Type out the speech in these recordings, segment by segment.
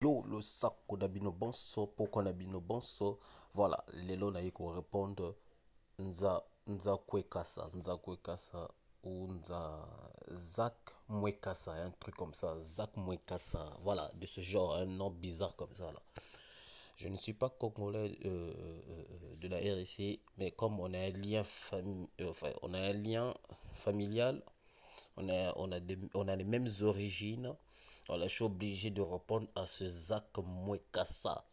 Yo, le sac qu'on a bino bonso, pourquoi on a bino bonso. Voilà, lelo na yeko répondre nza kwekasa, nza kwekasa ou nza Zach Mwekasa, un truc comme ça, Zach Mwekasa, voilà, de ce genre, un nom bizarre comme ça là. Je ne suis pas congolais de la RDC, mais comme on a un lien enfin, on a un lien familial, on a les mêmes origines. Alors, je suis obligé de répondre à ce Zach Mwekasa.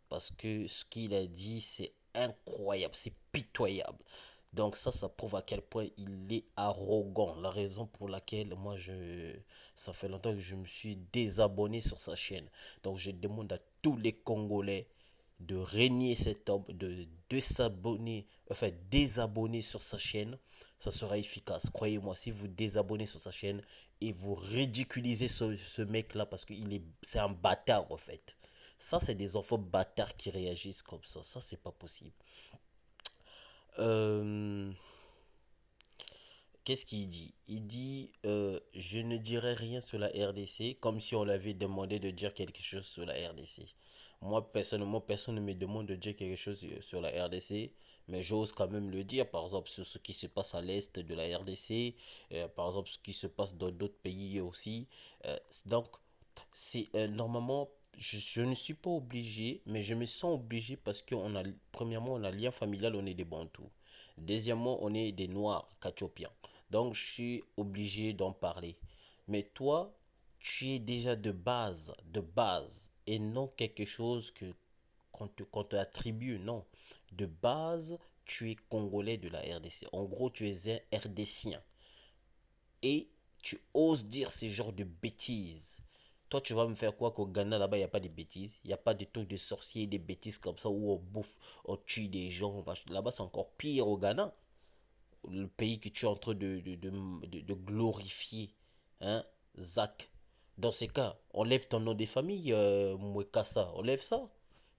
Parce que ce qu'il a dit, c'est incroyable, c'est pitoyable. Donc ça prouve à quel point il est arrogant. La raison pour laquelle ça fait longtemps que je me suis désabonné sur sa chaîne. Donc je demande à tous les Congolais de régner cet homme, de s'abonner, enfin désabonner sur sa chaîne. Ça sera efficace. Croyez-moi, si vous désabonnez sur sa chaîne et vous ridiculisez ce mec-là parce c'est un bâtard en fait. Ça, c'est des enfants bâtards qui réagissent comme ça. Ça, c'est pas possible. Euh, Qu'est-ce qu'il dit? Il dit je ne dirai rien sur la RDC, comme si on l'avait demandé de dire quelque chose sur la RDC. Moi, personnellement, personne ne me demande de dire quelque chose sur la RDC, mais j'ose quand même le dire, par exemple, sur ce qui se passe à l'est de la RDC, par exemple, ce qui se passe dans d'autres pays aussi. Donc, c'est normalement, je ne suis pas obligé, mais je me sens obligé parce premièrement, on a lien familial, on est des Bantous. Deuxièmement, on est des Noirs, Kachopiens. Donc, je suis obligé d'en parler. Mais toi, tu es déjà de base, et non quelque chose qu'on te attribue, non. De base, tu es Congolais de la RDC. En gros, tu es un RDCien. Et tu oses dire ce genre de bêtises. Toi, tu vas me faire quoi qu'au Ghana, là-bas, il n'y a pas de bêtises. Il n'y a pas de trucs de sorciers, des bêtises comme ça où on bouffe, on tue des gens. Là-bas, c'est encore pire au Ghana. Le pays que tu es en train de glorifier. Hein, Zach. Dans ces cas, enlève ton nom de famille, Mwekasa. Enlève ça.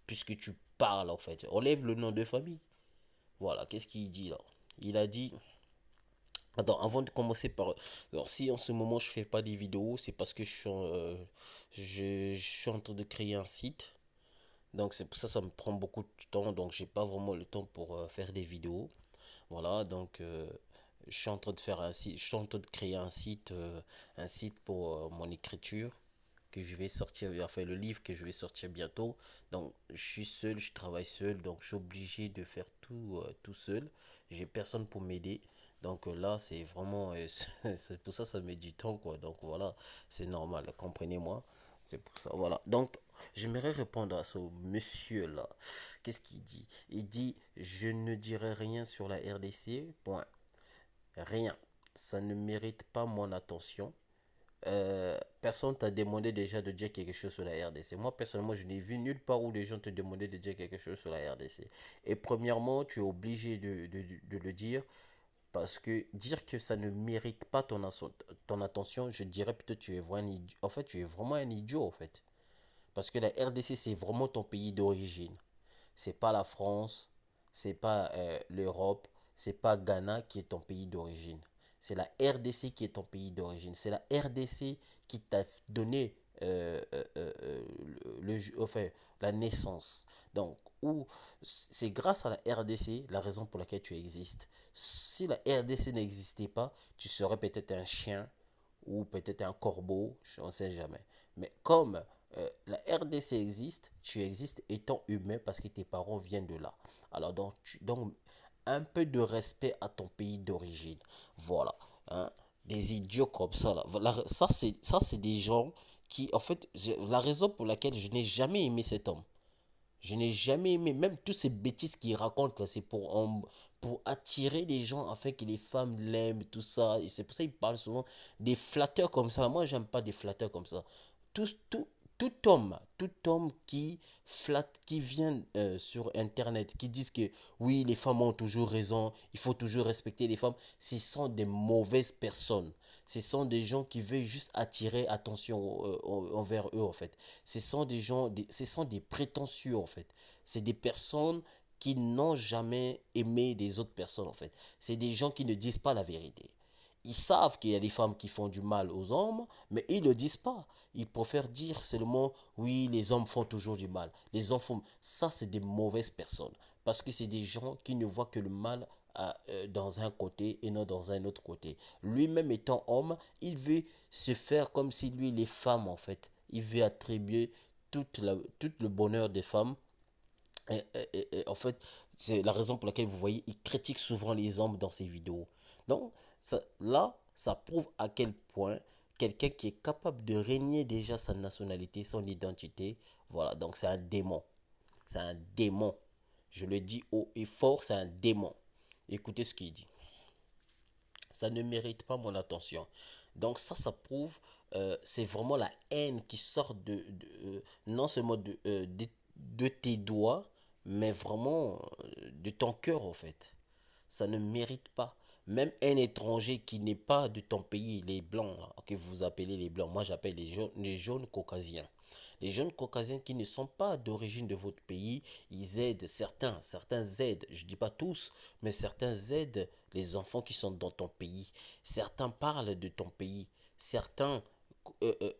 Puisque tu parles, en fait. Enlève le nom de famille. Voilà, qu'est-ce qu'il dit là? Il a dit. Attends, avant de commencer par... Alors, si en ce moment je fais pas des vidéos, c'est parce que je suis en train de créer un site. Donc c'est pour ça que ça me prend beaucoup de temps. Donc j'ai pas vraiment le temps pour faire des vidéos. Voilà, donc je suis en train de faire un site, je suis en train de créer un site pour mon écriture que je vais sortir, enfin le livre que je vais sortir bientôt. Donc je suis seul, je travaille seul, donc je suis obligé de faire tout seul. J'ai personne pour m'aider. Donc là, c'est vraiment, c'est pour ça que ça met du temps, quoi. Donc voilà, c'est normal, comprenez-moi. C'est pour ça, voilà. Donc, j'aimerais répondre à ce monsieur-là. Qu'est-ce qu'il dit? Il dit, je ne dirai rien sur la RDC, point. Rien. Ça ne mérite pas mon attention. Personne t'a demandé déjà de dire quelque chose sur la RDC. Moi, personnellement, je n'ai vu nulle part où les gens te demandaient de dire quelque chose sur la RDC. Et premièrement, tu es obligé de le dire parce que dire que ça ne mérite pas ton attention, je dirais plutôt que tu es vraiment un idiot. En fait, tu es vraiment un idiot, en fait. Parce que la RDC, c'est vraiment ton pays d'origine. C'est pas la France, c'est pas l'Europe, c'est pas Ghana qui est ton pays d'origine. C'est la RDC qui est ton pays d'origine. C'est la RDC qui t'a donné enfin, la naissance. Donc, c'est grâce à la RDC la raison pour laquelle tu existes. Si la RDC n'existait pas, tu serais peut-être un chien ou peut-être un corbeau, je ne sais jamais. Mais comme la RDC existe, tu existes étant humain parce que tes parents viennent de là. Alors donc un peu de respect à ton pays d'origine. Voilà. Hein. Des idiots comme ça là. Voilà, ça c'est des gens qui en fait la raison pour laquelle je n'ai jamais aimé cet homme. Je n'ai jamais aimé, même toutes ces bêtises qu'il raconte là, c'est pour attirer les gens afin que les femmes l'aiment, tout ça. Et c'est pour ça qu'il parle souvent des flatteurs comme ça. Moi, j'aime pas des flatteurs comme ça. Tout, tout, tout homme qui flatte, qui vient sur Internet, qui disent que oui, les femmes ont toujours raison, il faut toujours respecter les femmes, ce sont des mauvaises personnes. Ce sont des gens qui veulent juste attirer attention envers eux, en fait. Ce sont des prétentieux, en fait. C'est des personnes qui n'ont jamais aimé des autres personnes, en fait. C'est des gens qui ne disent pas la vérité. Ils savent qu'il y a des femmes qui font du mal aux hommes, mais ils ne le disent pas. Ils préfèrent dire seulement, oui, les hommes font toujours du mal. Les hommes font... Ça, c'est des mauvaises personnes. Parce que c'est des gens qui ne voient que le mal dans un côté et non dans un autre côté. Lui-même étant homme, il veut se faire comme si lui, les femmes, en fait. Il veut attribuer tout le bonheur des femmes en fait, c'est la raison pour laquelle vous voyez, il critique souvent les hommes dans ses vidéos. Donc, là, ça prouve à quel point quelqu'un qui est capable de régner déjà sa nationalité, son identité, voilà, donc c'est un démon. C'est un démon. Je le dis haut et fort, c'est un démon. Écoutez ce qu'il dit. Ça ne mérite pas mon attention. Donc ça prouve, c'est vraiment la haine qui sort non seulement de tes doigts, mais vraiment de ton cœur en fait. Ça ne mérite pas. Même un étranger qui n'est pas de ton pays, les blancs, là, que vous appelez les blancs, moi j'appelle les jaunes caucasiens. Les jeunes caucasiens qui ne sont pas d'origine de votre pays, ils aident certains aident, je ne dis pas tous, mais certains aident les enfants qui sont dans ton pays. Certains parlent de ton pays. Certains, euh, euh,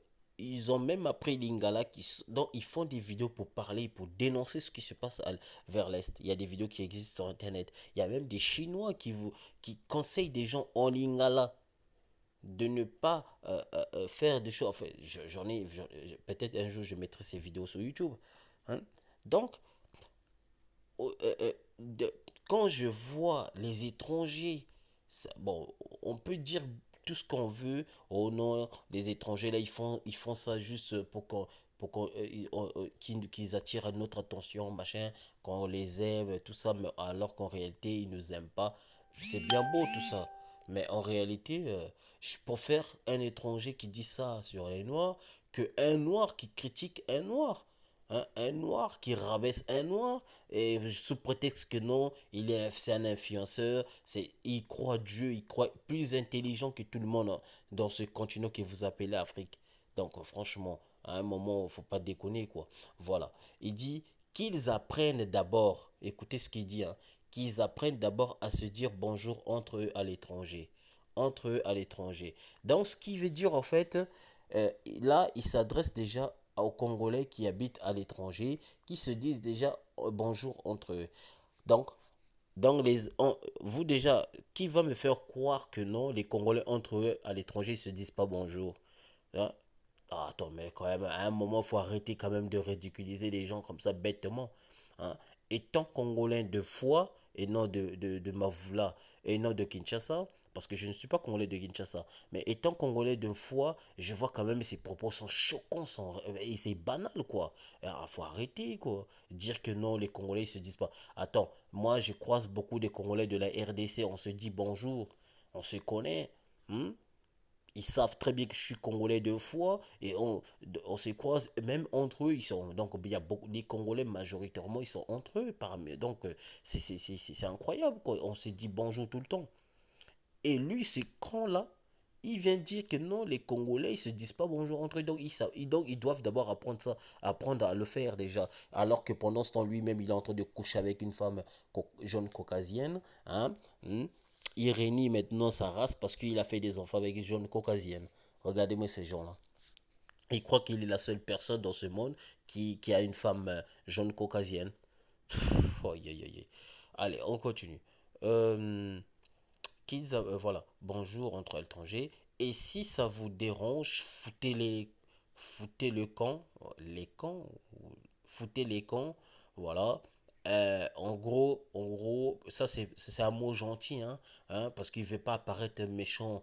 ils ont même appris l'ingala, donc ils font des vidéos pour parler, pour dénoncer ce qui se passe vers l'Est. Il y a des vidéos qui existent sur Internet. Il y a même des Chinois qui conseillent des gens en lingala de ne pas faire des choses. Enfin, peut-être un jour je mettrai ces vidéos sur YouTube. Hein. Donc, de, quand je vois les étrangers, bon, on peut dire tout ce qu'on veut. Oh non, les étrangers là, ils font ça juste qu'ils attirent notre attention, machin, qu'on les aime, tout ça, mais alors qu'en réalité, ils nous aiment pas. C'est bien beau tout ça. Mais en réalité, je préfère un étranger qui dit ça sur les noirs que un noir qui critique un noir. Hein, un noir qui rabaisse un noir et sous prétexte que non, c'est un influenceur, il croit Dieu, il croit plus intelligent que tout le monde hein, dans ce continent que vous appelez Afrique. Donc franchement, à un moment, faut pas déconner quoi. Voilà. Il dit qu'ils apprennent d'abord, écoutez ce qu'il dit, hein, qu'ils apprennent d'abord à se dire bonjour entre eux à l'étranger. Entre eux à l'étranger. Donc ce qui veut dire en fait, là, il s'adresse déjà aux Congolais qui habitent à l'étranger, qui se disent déjà bonjour entre eux. Donc, vous déjà, qui va me faire croire que non, les Congolais entre eux à l'étranger se disent pas bonjour hein? Ah, attends, mais quand même, à un moment, il faut arrêter quand même de ridiculiser les gens comme ça bêtement. Hein. Étant Congolais de foi, et non de Mavoula, et non de Kinshasa, parce que je ne suis pas Congolais de Kinshasa, mais étant Congolais de foi, je vois quand même ces propos sont choquants, et c'est banal, quoi. Il faut arrêter, quoi. Dire que non, les Congolais, ils se disent pas. Attends, moi, je croise beaucoup de Congolais de la RDC, on se dit bonjour, on se connaît. Hmm. Ils savent très bien que je suis congolais deux fois et on se croise même entre eux. Ils sont, donc il y a beaucoup les Congolais majoritairement ils sont entre eux. Donc c'est incroyable quoi. On se dit bonjour tout le temps. Et lui, ce cran-là, il vient dire que non, les Congolais, ils se disent pas bonjour entre eux. Donc ils doivent d'abord apprendre ça, apprendre à le faire déjà. Alors que pendant ce temps, lui-même, il est en train de coucher avec une femme jaune caucasienne. Hein, hmm. Il réunit maintenant sa race parce qu'il a fait des enfants avec une jaune caucasienne. Regardez-moi ces gens-là. Il croit qu'il est la seule personne dans ce monde qui a une femme jaune caucasienne. Oh, aïe, aïe, aïe. Allez, on continue. Euh, voilà, bonjour entre étrangers. Et si ça vous dérange, foutez le camp, foutez les camps, voilà. Ça c'est un mot gentil, hein, parce qu'il ne veut pas apparaître méchant.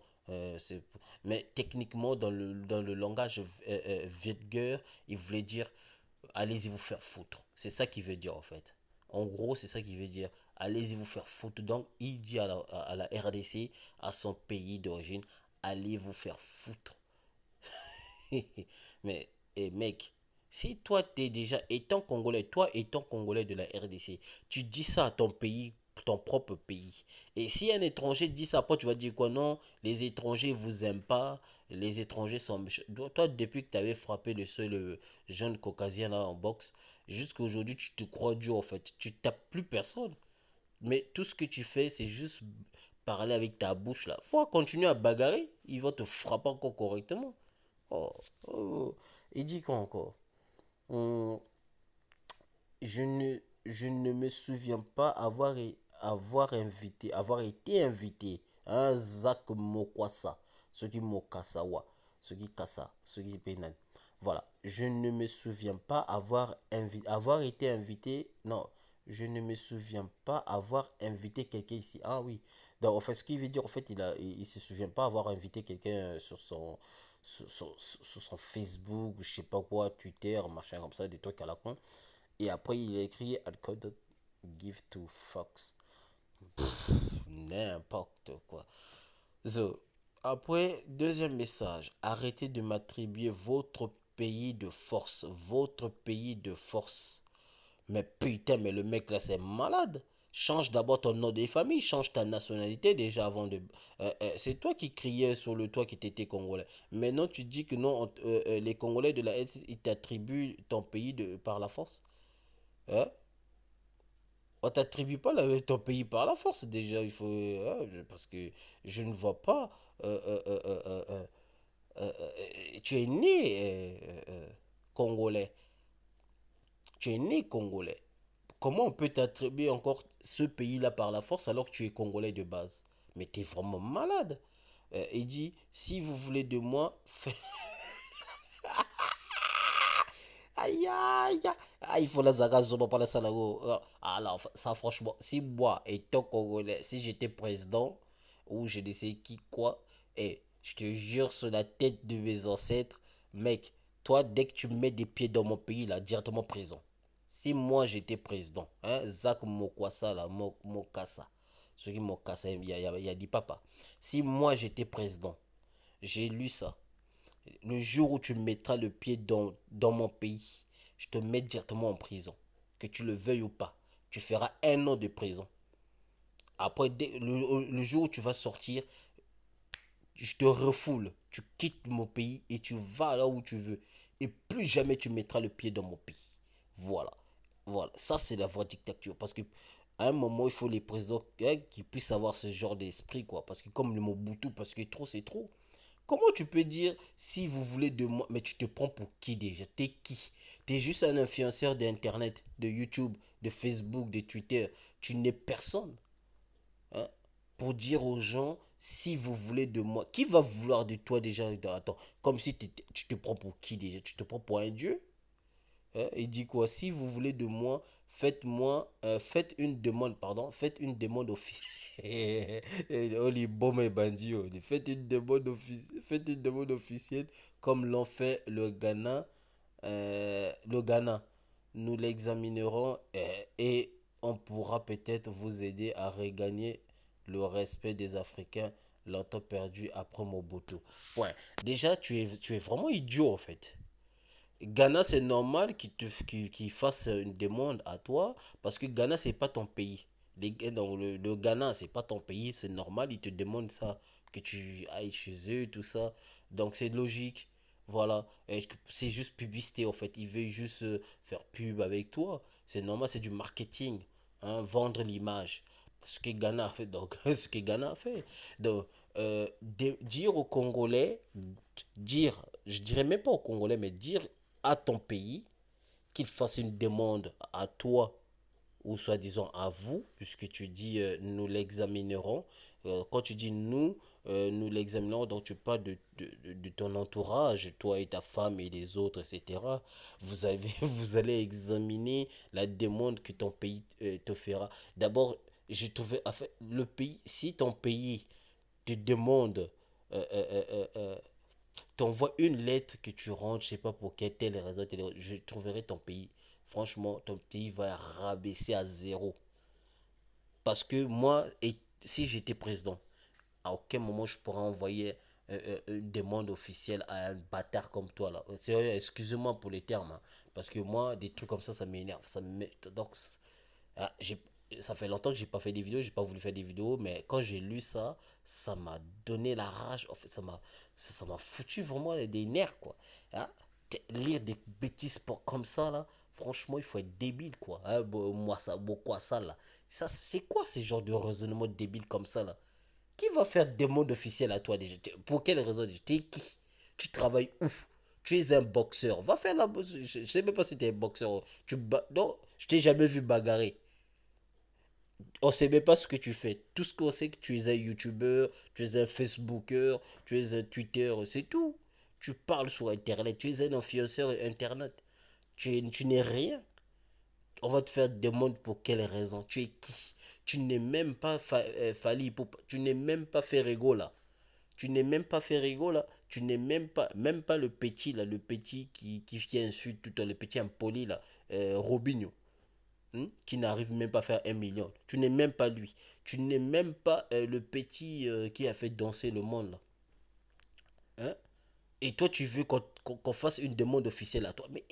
Mais techniquement, dans le langage Vietger, il voulait dire allez-y vous faire foutre. C'est ça qu'il veut dire en fait. En gros, c'est ça qu'il veut dire. Allez-y vous faire foutre. Donc, il dit à la RDC, à son pays d'origine, allez vous faire foutre. Mais, mec, si toi, t'es déjà, étant Congolais de la RDC, tu dis ça à ton pays, ton propre pays. Et si un étranger dit ça, après tu vas dire quoi? Non, les étrangers vous aiment pas, les étrangers sont méchants. Toi, depuis que tu avais frappé le seul jeune caucasien là en boxe, jusqu'à aujourd'hui, tu te crois dur en fait. Tu tapes plus personne. Mais tout ce que tu fais, c'est juste parler avec ta bouche là. Faut continuer à bagarrer, il va te frapper encore correctement. Oh, oh. Il dit quoi encore? Hum, je ne me souviens pas avoir été invité à Zach Mokwasa, ce qui Mokasawa, ce qui Kasa, ce qui Penan. Voilà, je ne me souviens pas avoir été invité, non, je ne me souviens pas avoir invité quelqu'un ici. Ah oui, donc en fait, ce qui veut dire, en fait, il se souvient pas avoir invité quelqu'un sur son Facebook, ou je sais pas quoi, Twitter, machin comme ça, des trucs à la con. Et après, il a écrit I couldn't give two fucks. N'importe quoi. So, après, deuxième message. Arrêtez de m'attribuer votre pays de force. Votre pays de force. Mais putain, mais le mec là, c'est malade. Change d'abord ton nom de famille, change ta nationalité déjà avant de. C'est toi qui criais sur le toit que t'étais congolais. Maintenant, tu dis que non, les Congolais de la Est, ils t'attribuent ton pays par la force. Hein? On t'attribue pas ton pays par la force déjà, il faut parce que je ne vois pas tu es né congolais, tu es né congolais. Comment on peut t'attribuer encore ce pays-là par la force alors que tu es congolais de base? Mais t'es vraiment malade. Il dit si vous voulez de moi, aïe aïe aïe. Ah, il faut la zaga zoba par la salago. Alors, ça franchement, si moi, étant congolais, si j'étais président, ou je ne sais qui quoi, et je te jure sur la tête de mes ancêtres, mec, toi, dès que tu mets des pieds dans mon pays, là, directement prison. Si moi j'étais président, hein, Zach Mokwasa, là, Mokasa, ce qui Mokasa, il a dit papa. Si moi j'étais président, j'ai lu ça. Le jour où tu mettras le pied dans mon pays, je te mets directement en prison. Que tu le veuilles ou pas. Tu feras 1 an de prison. Après, le jour où tu vas sortir, je te refoule. Tu quittes mon pays et tu vas là où tu veux. Et plus jamais tu mettras le pied dans mon pays. Voilà. Voilà. Ça, c'est la vraie dictature. Parce que à un moment, il faut les présidents qui puissent avoir ce genre d'esprit, quoi. Parce que comme le Mobutu, parce que trop, c'est trop. Comment tu peux dire si vous voulez de moi, mais tu te prends pour qui déjà? T'es qui? T'es juste un influenceur d'internet, de YouTube, de Facebook, de Twitter. Tu n'es personne, hein, pour dire aux gens si vous voulez de moi. Qui va vouloir de toi déjà? Attends, comme si tu te prends pour qui déjà? Tu te prends pour un dieu? Hein? Il dit quoi? Si vous voulez de moi, faites une demande, pardon, faites une demande officielle. Oh, les bombes et bandits, oh. Faites une demande officielle comme l'ont fait le Ghana. Nous l'examinerons et on pourra peut-être vous aider à regagner le respect des Africains longtemps perdu après Mobutu. Ouais, déjà tu es vraiment idiot en fait. Ghana, c'est normal qu'il fasse une demande à toi parce que Ghana, c'est pas ton pays. Donc, le Ghana, c'est pas ton pays, c'est normal, ils te demandent ça, que tu ailles chez eux, tout ça. Donc, c'est logique. Voilà. C'est juste publicité en fait. Ils veulent juste faire pub avec toi. C'est normal, c'est du marketing, hein, vendre l'image. Ce que Ghana a fait. Donc, ce que Ghana a fait. Donc, dire aux Congolais, je dirais même pas aux Congolais, mais dire à ton pays qu'il fasse une demande à toi ou soi-disant à vous, puisque tu dis nous l'examinerons. Quand tu dis nous, nous l'examinerons, donc tu parles de ton entourage, toi et ta femme et les autres, etc. Vous allez examiner la demande que ton pays te fera. D'abord, j'ai trouvé, en fait, le pays, si ton pays te demande t'envoies une lettre que tu rentres, je sais pas pour quelle telle raison, je trouverai ton pays. Franchement, ton pays va rabaisser à zéro. Parce que moi, et si j'étais président, à aucun moment je pourrais envoyer une demande officielle à un bâtard comme toi là. Excusez-moi pour les termes, hein, parce que moi, des trucs comme ça m'énerve. Donc, ah, ça fait longtemps que j'ai pas fait des vidéos, j'ai pas voulu faire des vidéos, mais quand j'ai lu ça, ça m'a donné la rage. En fait, ça m'a foutu vraiment des nerfs, quoi. Hein? Lire des bêtises comme ça, là, franchement, il faut être débile, quoi. Hein? Moi, ça, quoi, ça, là. Ça, c'est quoi ce genre de raisonnement débile comme ça, là? Qui va faire des modes officiels à toi déjà? Pour quelle raison déjà? T'es qui? Tu travailles où? Tu es un boxeur. Va faire la. Je sais même pas si tu es un boxeur. Non, je t'ai jamais vu bagarrer. On sait même pas ce que tu fais. Tout ce qu'on sait, que tu es un YouTuber, tu es un Facebooker, tu es un Twitter, c'est tout. Tu parles sur Internet, tu es un influenceur Internet. Tu n'es rien. On va te faire des mondes pour quelle raison? Tu es qui? Tu n'es même pas Fali Poupa. Tu n'es même pas Ferrego là. Tu n'es même pas Ferrego là. Tu n'es même pas le petit là, le petit qui insulte tout le temps, le petit impoli là, Robinho, qui n'arrive même pas à faire 1 million. Tu n'es même pas lui. Tu n'es même pas le petit qui a fait danser le monde là. Hein? Et toi, tu veux qu'on fasse une demande officielle à toi. Mais,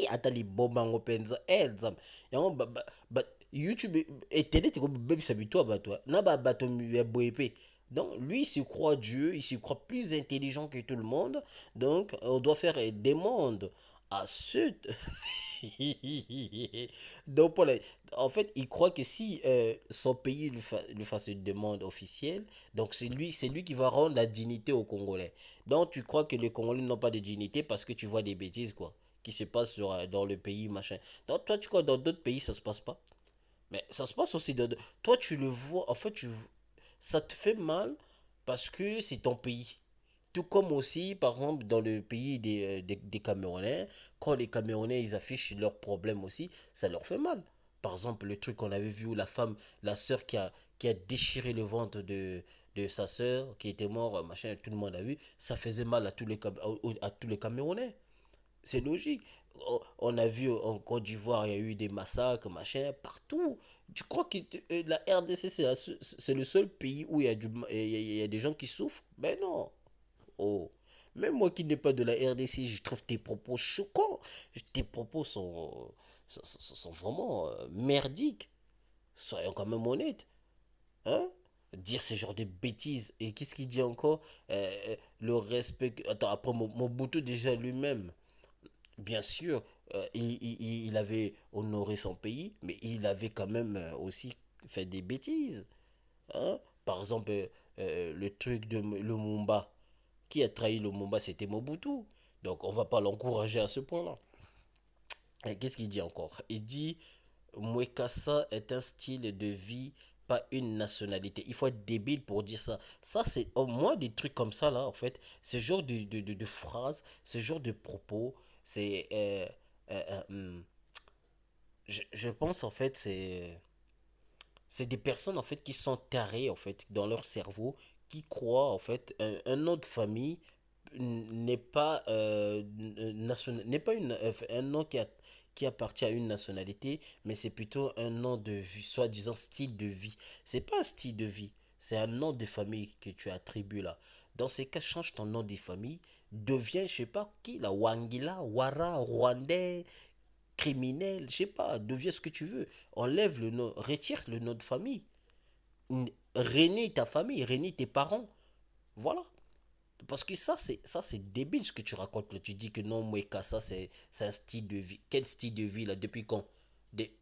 attends, les bobango penza, zam. Yango, YouTube, Internet, c'est comme bébé toi, bah, toi. Na, ton boépé. Donc, lui, il se croit Dieu, il se croit plus intelligent que tout le monde. Donc, on doit faire des demandes à ceux. Donc, en fait, il croit que si son pays lui fasse une demande officielle, donc c'est lui qui va rendre la dignité aux Congolais. Donc, tu crois que les Congolais n'ont pas de dignité parce que tu vois des bêtises, quoi, qui se passent dans le pays, machin. Donc, toi, tu crois que dans d'autres pays, ça se passe pas? Mais ça se passe aussi Toi, tu le vois, en fait, ça te fait mal parce que c'est ton pays. Tout comme aussi, par exemple, dans le pays des Camerounais, quand les Camerounais, ils affichent leurs problèmes aussi, ça leur fait mal. Par exemple, le truc qu'on avait vu où la sœur qui a déchiré le ventre de sa sœur, qui était morte, machin, tout le monde a vu, ça faisait mal à à tous les Camerounais. C'est logique. On a vu en Côte d'Ivoire, il y a eu des massacres, machin, partout. Tu crois que la RDC, c'est le seul pays où il y a des gens qui souffrent? Ben non. Oh, même moi qui n'ai pas de la RDC, je trouve tes propos choquants. Tes propos sont vraiment merdiques. Soyons quand même honnêtes. Hein? Dire ce genre de bêtises. Et qu'est-ce qu'il dit encore? Le respect. Attends, après, Mobutu déjà lui-même, bien sûr, il avait honoré son pays, mais il avait quand même aussi fait des bêtises. Hein? Par exemple, le truc de Lumumba. Qui a trahi le Lumumba, c'était Mobutu. Donc on va pas l'encourager à ce point-là. Et qu'est-ce qu'il dit encore? Il dit Mwekasa est un style de vie, pas une nationalité. Il faut être débile pour dire ça. Ça, c'est au moins des trucs comme ça, là, en fait. Ce genre de phrases, ce genre de propos, c'est. Euh, euh, hum, je pense, en fait, c'est des personnes en fait qui sont tarées en fait dans leur cerveau, qui croient en fait un nom de famille n'est pas n'est pas un nom qui appartient à une nationalité, mais c'est plutôt un nom de vie, soi-disant style de vie. C'est pas un style de vie, c'est un nom de famille que tu attribues là. Dans ces cas, change ton nom de famille, deviens, je sais pas qui, la Wangila, Wara, Rwandais, criminel, je sais pas, deviens ce que tu veux. Enlève le nom, retire le nom de famille. Renie ta famille, renie tes parents. Voilà. Parce que ça c'est débile ce que tu racontes là. Tu dis que non, Mweka, ça c'est un style de vie. Quel style de vie là? Depuis quand?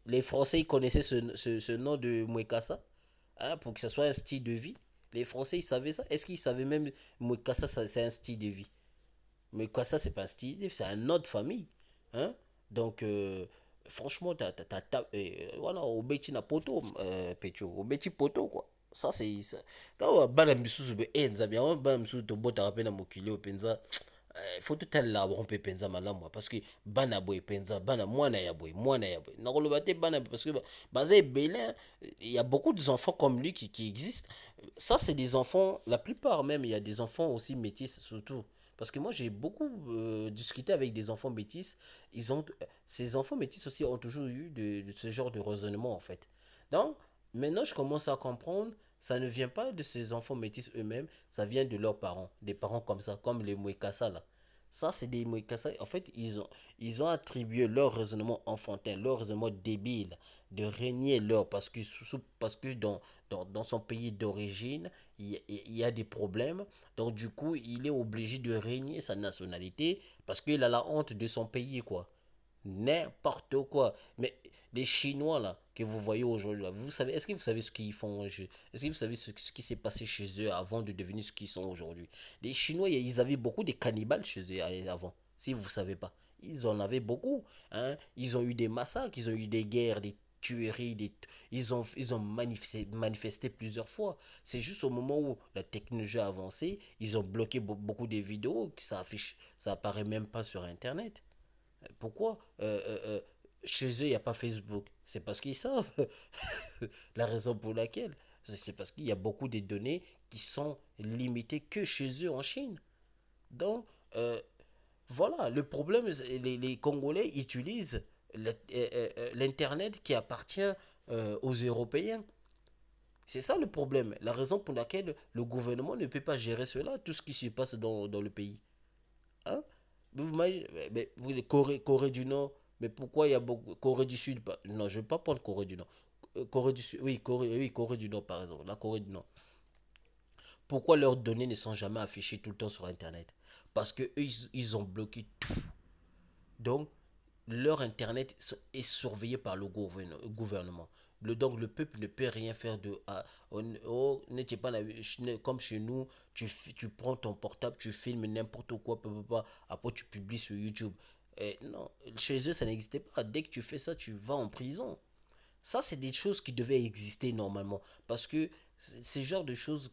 Les Français ils connaissaient ce nom de Mwekasa, hein, pour que ce soit un style de vie. Les Français ils savaient ça. Est-ce qu'ils savaient même Mwekasa c'est un style de vie? Mwekasa c'est pas un style de vie, c'est un nom de famille. Hein? Donc franchement, voilà, au beti na poto, pecho, au beti poto quoi. Ça c'est ça. Donc bana misusu be enza bien, bana misusu to bota rapena mokili o penza. Faut tout aller là rompe penza malamu parce que bana boy penza, bana mwana ya boy, mwana ya boy. Na koloba te bana parce que bazé belin, il y a beaucoup d'enfants comme lui qui existent. Ça c'est des enfants, la plupart même, il y a des enfants aussi métis surtout. Parce que moi, j'ai beaucoup discuté avec des enfants métis. Ces enfants métis aussi ont toujours eu de ce genre de raisonnement, en fait. Donc, maintenant, je commence à comprendre, ça ne vient pas de ces enfants métis eux-mêmes, ça vient de leurs parents. Des parents comme ça, comme les Mwekasa, là. Ça, c'est des Mwekasa. En fait, ils ont attribué leur raisonnement enfantin, leur raisonnement débile, de régner leur. Parce que dans son pays d'origine, il y a des problèmes. Donc du coup, il est obligé de régner sa nationalité parce qu'il a la honte de son pays, quoi. n'importe quoi. Mais les Chinois là que vous voyez aujourd'hui là, vous savez, est-ce que vous savez ce qu'ils font? Est-ce que vous savez ce qui s'est passé chez eux avant de devenir ce qu'ils sont aujourd'hui? Les Chinois, ils avaient beaucoup de cannibales chez eux avant, si vous ne savez pas. Ils en avaient beaucoup, hein. Ils ont eu des massacres, ils ont eu des guerres, des tueries, ils ont manifesté plusieurs fois. C'est juste au moment où la technologie a avancé, ils ont bloqué beaucoup de vidéos, que ça affiche, ça apparaît même pas sur Internet. Pourquoi chez eux, il n'y a pas Facebook? C'est parce qu'ils savent la raison pour laquelle. C'est parce qu'il y a beaucoup de données qui sont limitées que chez eux en Chine. Donc, voilà, le problème, les Congolais utilisent l'Internet qui appartient aux Européens. C'est ça le problème. La raison pour laquelle le gouvernement ne peut pas gérer cela, tout ce qui se passe dans le pays. Hein? Vous imaginez, Corée du Nord, mais pourquoi il y a beaucoup. Corée du Sud, non, je ne vais pas prendre Corée du Nord. Corée du Sud, oui, Corée du Nord par exemple, la Corée du Nord. Pourquoi leurs données ne sont jamais affichées tout le temps sur Internet? Parce que eux, ils ont bloqué tout. Donc, leur Internet est surveillé par le gouvernement. Donc, le peuple ne peut rien faire de. Oh, n'était pas comme chez nous, tu prends ton portable, tu filmes n'importe quoi, après tu publies sur YouTube. Non, chez eux, ça n'existait pas. Dès que tu fais ça, tu vas en prison. Ça, c'est des choses qui devaient exister normalement. Parce que c'est le genre de choses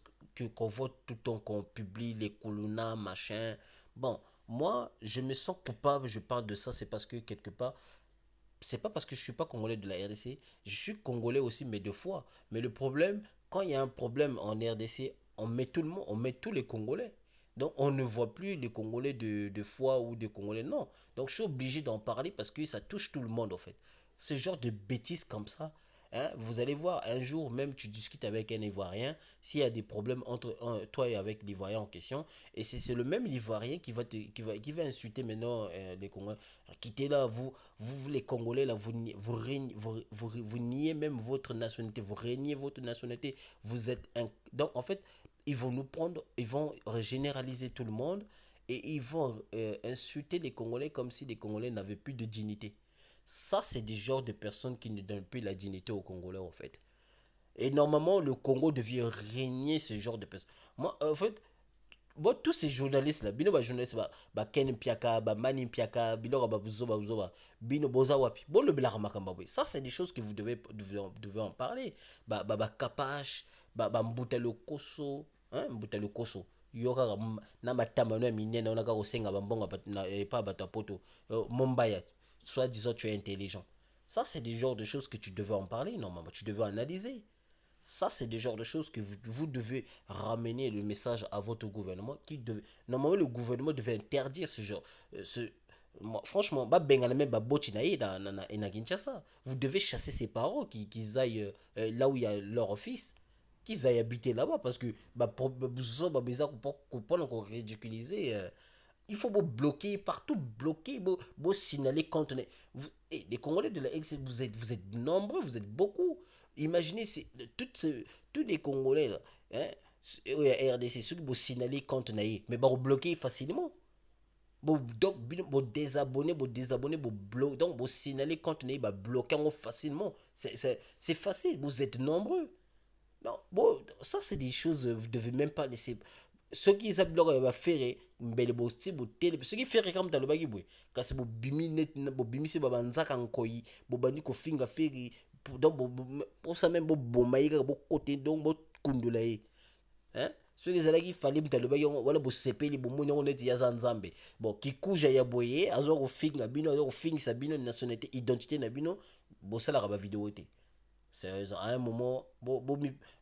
qu'on voit tout le temps, qu'on publie, les colonnas, machin. Bon, moi, je me sens coupable, je parle de ça, c'est parce que quelque part, c'est pas parce que je suis pas congolais de la RDC, je suis congolais aussi, mais deux fois. Mais le problème, quand il y a un problème en RDC, on met tout le monde, on met tous les Congolais. Donc on ne voit plus les Congolais de foi ou des Congolais, non. Donc je suis obligé d'en parler parce que ça touche tout le monde en fait. Ce genre de bêtises comme ça, hein, vous allez voir, un jour même tu discutes avec un Ivoirien, s'il y a des problèmes entre toi et avec l'Ivoirien en question, et c'est le même Ivoirien qui va insulter maintenant les Congolais. Quittez là, vous les Congolais là, vous niez même votre nationalité, vous régnez votre nationalité, vous êtes un. Donc en fait, ils vont nous prendre, ils vont généraliser tout le monde et ils vont insulter les Congolais comme si les Congolais n'avaient plus de dignité. Ça, c'est des genres de personnes qui ne donnent plus la dignité aux Congolais, en fait. Et normalement, le Congo devient régner ce genre de personnes. Moi, en fait, moi, tous ces journalistes là, bino ba journaliste ba Ken Piaka, ba Mani Piaka, bino ba buzoba, bino boza wapi. Bon le bla makamba boy. Ça c'est des choses que vous devez en parler. Ba Kapash, Mbuta le Koso, hein, Mbuta le Koso. Yoka na matamba no minene on ka kosenga bambonga na pas batapoto. Mombaya, soit disant tu es intelligent. Ça c'est des genres de choses que tu devais en parler normalement, tu devais analyser. Ça, c'est des genres de choses que vous devez ramener le message à votre gouvernement. Normalement, le gouvernement devait interdire ce genre. Franchement, vous devez chasser ces parents qu'ils aillent là où il y a leur office, qu'ils aillent habiter là-bas parce que pour ridiculiser. Il faut bloquer partout, bloquer, signaler contre les Congolais de la ex, vous êtes nombreux, vous êtes beaucoup. Imaginez tous les Congolais là, hein, RDC, ceux qui vous signaler contre naïe, mais vous bloquer facilement. Donc, vous désabonner, vous bloquer, donc vous signaler contre naïe, bloquer facilement. C'est facile, vous êtes nombreux. Non, bon, ça c'est des choses, vous devez même pas laisser. Ceux qui savent leur faire, mbele bo si bo tele, ceux qui faire comme dans le bagui boy. Quand c'est bo bimi net, bo bimi se babanza kankoyi, bo bandi ko finga feri, donc pour ça même bo bomaïga bo côté donc bo kundula e. Hein? Ceux qui allaient fallait dans le bagui, voilà bo sepeli bo moni on est ya zanzambe. Bon, qui kuja ya boye, azo ko finga bino, azo ko finga sa bino nationalité, identité na bino, bo sala ba vidéo té. C'est à un moment,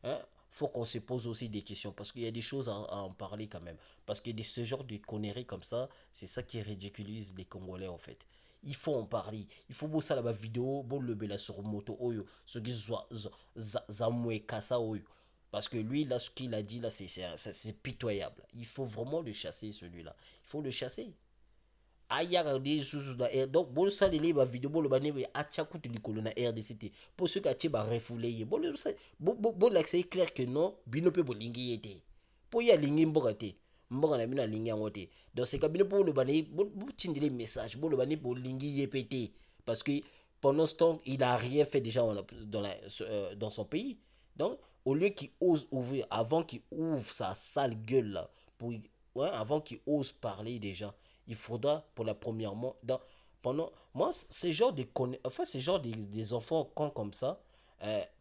hein, faut qu'on se pose aussi des questions parce qu'il y a des choses à en parler quand même. Parce que ce genre de conneries comme ça, c'est ça qui ridiculise les Congolais en fait. Il faut en parler. Il faut bosser la vidéo, bon le bela sur moto, oyo, ce qui zamoué kasa oyo. Parce que lui, là, ce qu'il a dit, là, c'est pitoyable. Il faut vraiment le chasser, celui-là. Il faut le chasser. Aya des sous donc bon ça les ba vidéo bon le bané acha kutu likolo na RDCT pour ceux qui ba refoulé bon le ça bon l'accès est clair que non bino pe bolingi yete pour ya lingi mboka te mboka na bino alingi yango te. Donc c'est kabine pour le bani tindile message pour le bani pour lingi yepete parce que pendant ce temps il a rien fait déjà dans son pays. Donc au lieu qu'il ose ouvrir avant qu'il ouvre sa sale gueule là pour ouais, avant qu'il ose parler déjà, il faudra pour la premièrement pendant moi c'est genre enfin c'est genre des enfants quand comme ça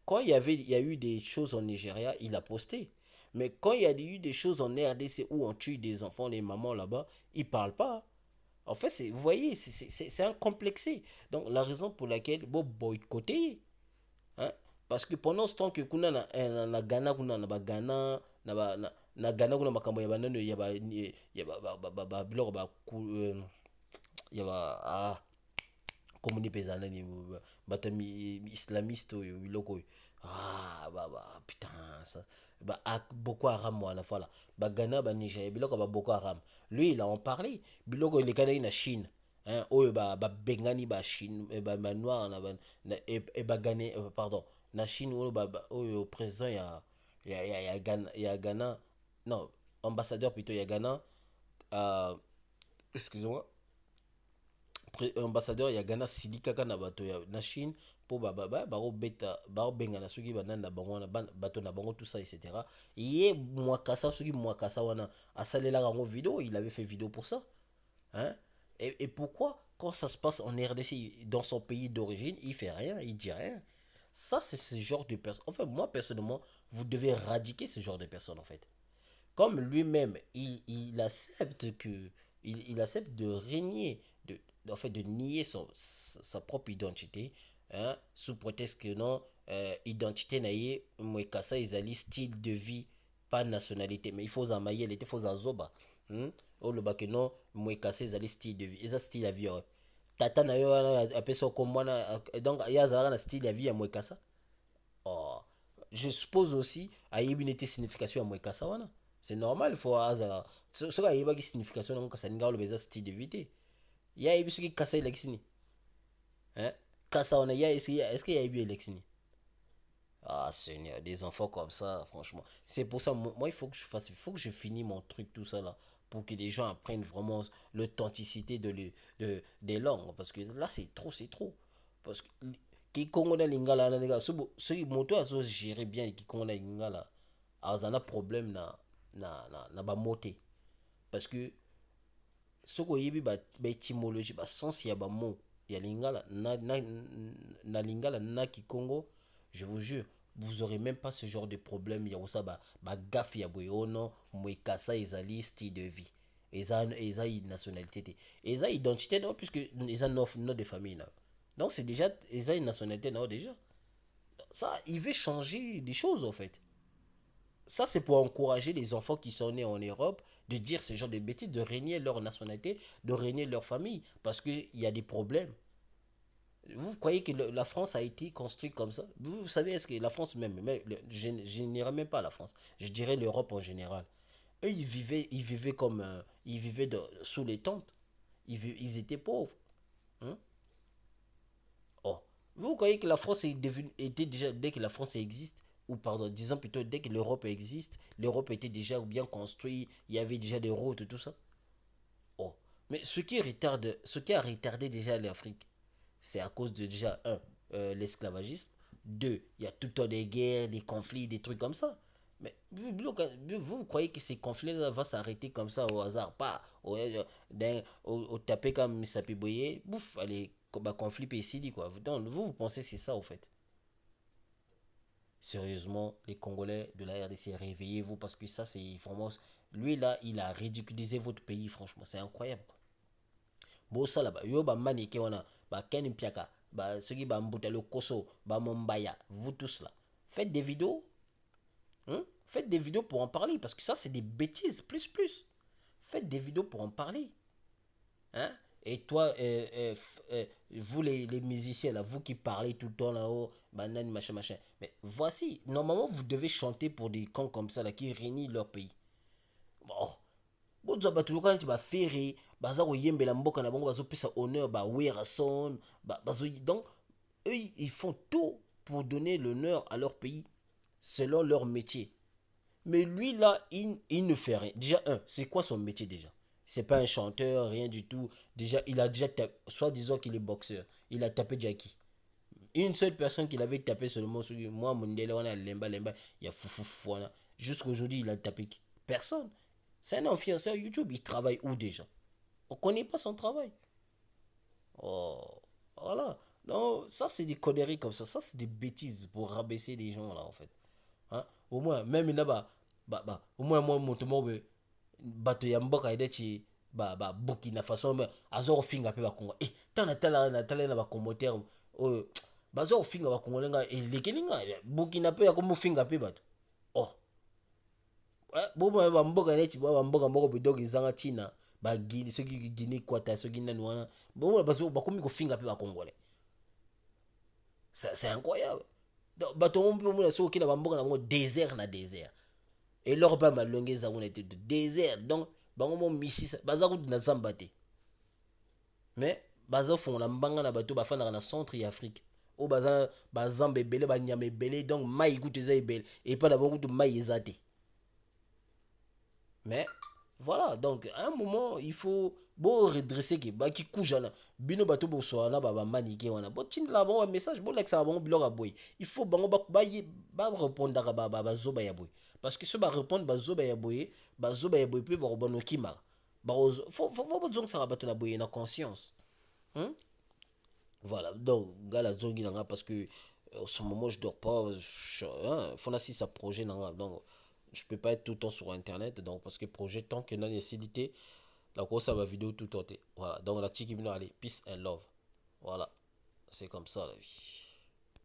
quand il y a eu des choses en Nigeria, il a posté. Mais quand il y a eu des choses en RDC où on tue des enfants, les mamans là-bas, ils parlent pas. En fait, vous voyez, c'est un complexé. Donc, la raison pour laquelle, bon, boycotter, hein, parce que pendant ce temps que kuna na Ghana, kuna na Ghana, na Ghana, kuna makambo ya banano, ya ba biloko ba ya ba komuni pezana ni batami islamiste oyo biloko oyo putain ça Boko Haram wana voilà Ghana Nigeria biloko Boko Haram lui il a en parlé biloko il est na Chine hein oyo bengani Chine ba noir na Ghana pardon na Chine oyo président ya Ghana non ambassadeur plutôt ya Ghana excusez-moi ambassadeur ya Ghana sili kaka na bato ya na Chine po bengana soki banani na bango wana bato na bango tout ça etc. Ye mwakasa soki mwakasa wana asalelaka yango vidéo, il avait fait vidéo pour ça hein. Et pourquoi quand ça se passe en RDC dans son pays d'origine il fait rien, il dit rien. Ça c'est ce genre de personne. Enfin moi personnellement vous devez éradiquer ce genre de personnes en fait. Comme lui-même il accepte que il accepte de régner en fait de nier sa propre identité hein, sous prétexte que non identité naie mwekasa ezali style de vie pas nationalité mais il faut zamaye il était faut zazoba o le que non mwekasa ezali style de vie eza style de vie ouais. Tata na yo apesa ko mwana donc ya zara na style de vie ya mwekasa oh je suppose aussi ayebi nete signification ya mwekasa wana c'est normal il faut azala ce que ayebi ki signification na mwekasa ninga le style de vie te ya yebi soki kasa elakisi ni hein kasa wana ya est-ce que ya yebi elakisi ni ah Seigneur des enfants comme ça franchement c'est pour ça moi il faut que je finisse mon truc tout ça là pour que les gens apprennent vraiment l'authenticité des langues parce que là c'est trop parce que kikongo na lingala na nega soki moto azo gérer bien kikongo na lingala azana problème na ba moté parce que soko yebi ba étymologie ba sens ya ba mot ya lingala na lingala na kikongo je vous jure vous aurez même pas ce genre de problème ya osa ba gaffe ya boye oh non mwekasa ezali style de vie eza nationalité te eza identité non puisque eza nom de famille là donc c'est déjà eza une nationalité non déjà ça il veut changer des choses en fait. Ça, c'est pour encourager les enfants qui sont nés en Europe de dire ce genre de bêtises, de régner leur nationalité, de régner leur famille, parce qu'il y a des problèmes. Vous croyez que la France a été construite comme ça? Vous savez, est-ce que la France même, je n'irais même pas la France, je dirais l'Europe en général. Eux, ils vivaient comme, ils vivaient sous les tentes. Ils étaient pauvres. Hein? Oh, vous croyez que la France était déjà, dès que la France existe, ou pardon, disons plutôt dès que l'Europe existe, l'Europe était déjà bien construite, il y avait déjà des routes, tout ça. Oh, mais ce qui a retardé déjà l'Afrique, c'est à cause de déjà, un, l'esclavagisme, deux, il y a tout le temps des guerres, des conflits, des trucs comme ça. Mais vous croyez que ces conflits-là vont s'arrêter comme ça au hasard, pas au taper comme Misapi Boye, bouf, allez, conflit ici, quoi. Donc, vous pensez que c'est ça, au fait. Sérieusement, les Congolais de la RDC, réveillez-vous parce que ça, c'est vraiment. Lui, là, il a ridiculisé votre pays, franchement. C'est incroyable. Bon, ça là-bas, yo, bah, manike, on a, bah, Ken Mpiaka, bah, ceux qui, bah, Mboutalo Koso, bah, Mombaya, vous tous là. Faites des vidéos. Hein? Faites des vidéos pour en parler parce que ça, c'est des bêtises, plus. Faites des vidéos pour en parler. Hein? Et toi, vous les musiciens là, vous qui parlez tout le temps là-haut, banane, machin. Mais voici, normalement vous devez chanter pour des camps comme ça là qui réunissent leur pays. Bon, bon, tu vas tu vas faire, baza ko yembela mboka na bango bazo pesa honneur, ba wera son, bazo donc eux ils font tout pour donner l'honneur à leur pays selon leur métier. Mais lui, là, il ne fait rien. Déjà, c'est quoi son métier déjà? C'est pas un chanteur, rien du tout. Déjà, il a déjà tapé, soit disons qu'il est boxeur. Il a tapé Jackie. Une seule personne qui l'avait tapé seulement sur lui. Moi, Mundele, on a Lemba, Lemba, il y a Foufou, jusqu'aujourd'hui, il a tapé qui? Personne. C'est un influenceur YouTube. Il travaille où déjà? On connaît pas son travail. Oh, voilà. Non, ça, c'est des conneries comme ça. Ça, c'est des bêtises pour rabaisser les gens, là, en fait. Hein? Au moins, même là-bas, au moins, moi, mon bato ya mboka ede ci Burkina Faso me azo finga pe ba Congo tana tala na ba commentaire o bazo finga ba Congo lenga lekelinga Burkina pe ya ko finga pe bato oh bo ba mboka ede ci ba mboka moko bidog izanga China ba Guinée soki Guinée kwata soki nani wana bo ba komi ko finga pe ba Congolais c'est incroyable donc bato mo pe mo na soki na ba mboka na désert na désert et leur pas malongue ezango na été de désert donc bango mo misisa baza kutu na zamba te mais baza fongola mbanga na bato bafandaka na centre ya afrique oyo baza bazamba ebele banyama ebele donc mai kutu eza ebele epa na bango kutu mai eza te mais voilà donc à un moment il faut bo redresser ke baki kujana bino bato bosoana bamanike wana botindela bango bamessage bolakisaka bango biloko ya boye il faut bango barepondaka bazoba ya boye parce que so barepondre bazoba ya boye mpe bakobana okimaka fo bozongisaka bato na boye na conscience hmm? Voilà donc gala zongi nanga parce que en ce moment je dors pas hein, fona si ça projet nanga donc je peux pas être tout le temps sur internet donc parce que projet tant que non facilité la grosse ça va vidéo tout le temps voilà donc la tiki allez peace and love voilà c'est comme ça la vie.